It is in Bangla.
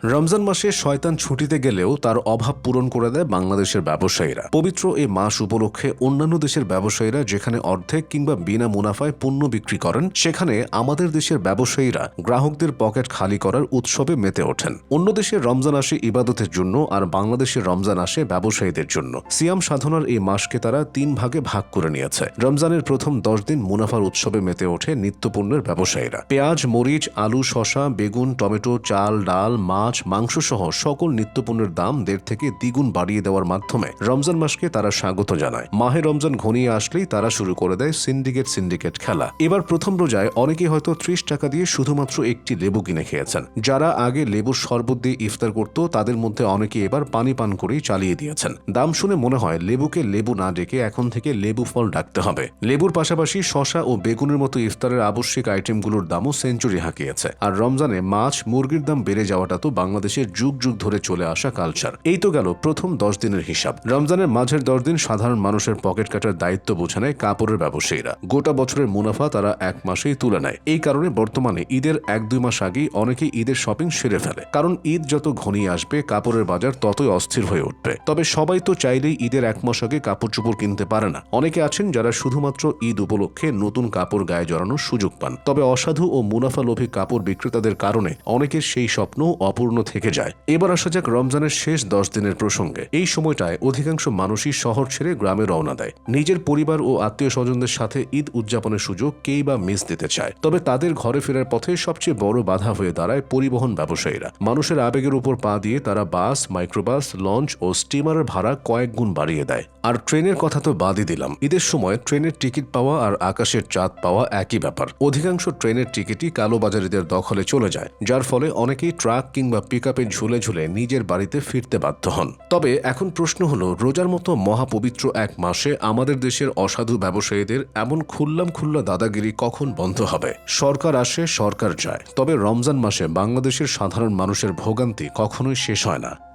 রমজান মাসে শয়তান ছুটিতে গেলেও তার অভাব পূরণ করে দেয় বাংলাদেশের ব্যবসায়ীরা। পবিত্র এই মাস উপলক্ষে অন্যান্য দেশের ব্যবসায়ীরা যেখানে অর্ধেক কিংবা বিনা মুনাফায় পণ্য বিক্রি করেন, সেখানে আমাদের দেশের ব্যবসায়ীরা গ্রাহকদের পকেট খালি করার উৎসবে মেতে ওঠেন। অন্য দেশের রমজান আসে ইবাদতের জন্য, আর বাংলাদেশের রমজান আসে ব্যবসায়ীদের জন্য। সিয়াম সাধনার এই মাসকে তারা 3 ভাগে ভাগ করে নিয়েছে। রমজানের প্রথম 10 দিন মুনাফার উৎসবে মেতে ওঠে নিত্যপণ্যের ব্যবসায়ীরা। পেঁয়াজ, মরিচ, আলু, শসা, বেগুন, টমেটো, চাল, ডাল, মাছ, মাংস সহ সকল নিত্যপণ্যের দাম 1.5 থেকে দ্বিগুণ বাড়িয়ে দেওয়ার মাধ্যমে রমজান মাসকে তারা স্বাগত জানায়। মাহে রমজান ঘনিয়ে আসলেই তারা শুরু করে দেয় সিন্ডিকেট খেলা। এবার প্রথম রোজায় অনেকেই হয়তো 30 টাকা দিয়ে শুধুমাত্র একটি লেবু কিনে খেয়েছেন। যারা আগে লেবুর শরবত দিয়ে ইফতার করত, তাদের মধ্যে অনেকে এবার পানি পান করেই চালিয়ে দিয়েছেন। দাম শুনে মনে হয় লেবুকে লেবু না ডেকে এখন থেকে লেবু ফল ডাকতে হবে। লেবুর পাশাপাশি শসা ও বেগুনের মতো ইফতারের আবশ্যিক আইটেমগুলোর দামও সেঞ্চুরি হাঁকিয়েছে। আর রমজানে মাছ, মুরগির দাম বেড়ে যাওয়াটা তো বাংলাদেশের যুগ যুগ ধরে চলে আসা কালচার। এই তো গেল প্রথম 10 দিনের হিসাব। রমজানের মাঝের 10 দিন সাধারণ মানুষের পকেট কাটার দায়িত্ব বোঝা নেয় কাপড়ের ব্যবসায়ীরা। গোটা বছরের মুনাফা তারা 1 মাসেই তুলে নেয়। এই কারণে বর্তমানে ঈদের 1-2 মাস আগেই অনেকেই ঈদের শপিং সেরে ফেলে। কারণ ঈদ যত ঘনিয়ে আসবে, কাপড়ের বাজার ততই অস্থির হয়ে উঠবে। তবে সবাই তো চাইলেই ঈদের 1 মাস আগে কাপড় চোপড় কিনতে পারে না। অনেকে আছেন যারা শুধুমাত্র ঈদ উপলক্ষে নতুন কাপড় গায়ে জড়ানোর সুযোগ পান। তবে অসাধু ও মুনাফালোভী কাপড় বিক্রেতাদের কারণে অনেকের সেই স্বপ্ন অপূর্ণ থেকে যায়। এবার আসা যাক রমজানের শেষ 10 দিনের প্রসঙ্গে। এই সময়টায় অধিকাংশ মানুষই শহর ছেড়ে গ্রামে রওনা দেয়। নিজের পরিবার ও আত্মীয় স্বজনদের সাথে ঈদ উদযাপনের সুযোগ কেই বা মিস দিতে চায়। তবে তাদের ঘরে ফেরার পথে সবচেয়ে বড় বাধা হয়ে দাঁড়ায় পরিবহন ব্যবসায়ীরা। মানুষের আবেগের উপর পা দিয়ে তারা বাস, মাইক্রোবাস, লঞ্চ ও স্টিমারের ভাড়া কয়েক গুণ বাড়িয়ে দেয়। আর ট্রেনের কথা তো বাদই দিলাম। ঈদের সময় ট্রেনের টিকিট পাওয়া আর আকাশের চাঁদ পাওয়া একই ব্যাপার। অধিকাংশ ট্রেনের টিকিটই কালোবাজারিদের দখলে চলে যায়, যার ফলে অনেকেই ট্রাক কিংবা পিকআপে ঝুলে ঝুলে নিজের বাড়িতে ফিরতে বাধ্য হন। তবে এখন প্রশ্ন হলো, রোজার মতো মহাপবিত্র এক মাসে আমাদের দেশের অসাধু ব্যবসায়ীদের এমন খুল্লা দাদাগিরি কখন বন্ধ হবে? সরকার আসে, সরকার যায়, তবে রমজান মাসে বাংলাদেশের সাধারণ মানুষের ভোগান্তি কখনোই শেষ হয় না।